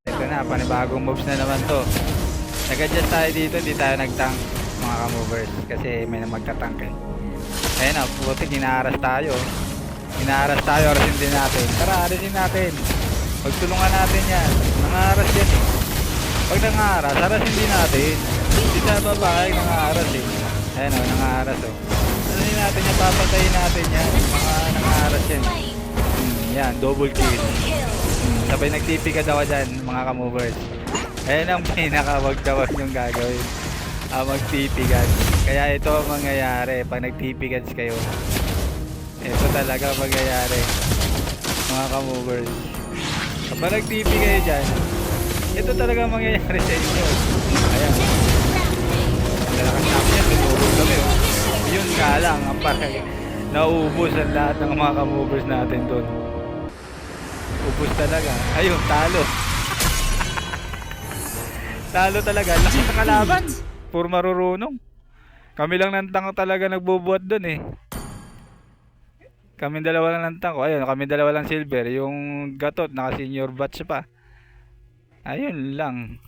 Ito na, panibagong moves na naman to. Nag-adjust tayo dito, hindi tayo nag-tank mga ka-movers kasi may na magta-tank eh. Ayun na, puti, inaaras tayo. Inaaras tayo, arasin din natin. Tara, arasin natin. Pagtulungan natin yan. Nangaras yan eh. Pag nangaras, arasin din natin. Hindi sa babae, nangaras eh. Ayun o, nangaras o. Arasin natin yan, papatayin natin yan. Mga nangaras yan. Yan, double kill. Sabay nagtipikad ako dyan, mga ka-movers. Ayun ang pinaka-wag-tawag yung gagawin. Magtipikad. Kaya ito ang mangyayari pag nagtipikad kayo. Ito talaga mangyayari, mga ka-movers. Kapag nagtipi kayo dyan, ito talaga mangyayari sa inyo. Ayan. Talagang namin yan, tinurog kami. Yun nga lang, ang parang nauubos ang lahat ng mga ka-movers natin doon. Ubus talaga. Ayun, talo. Talo talaga. Laki ng kalaban. Puro marurunong. Kami lang ng tank talaga nagbubuhat doon eh. Kami dalawa lang ng tank. Ayun, kami dalawa lang silver. Yung gatot, naka senior batch pa. Ayun lang.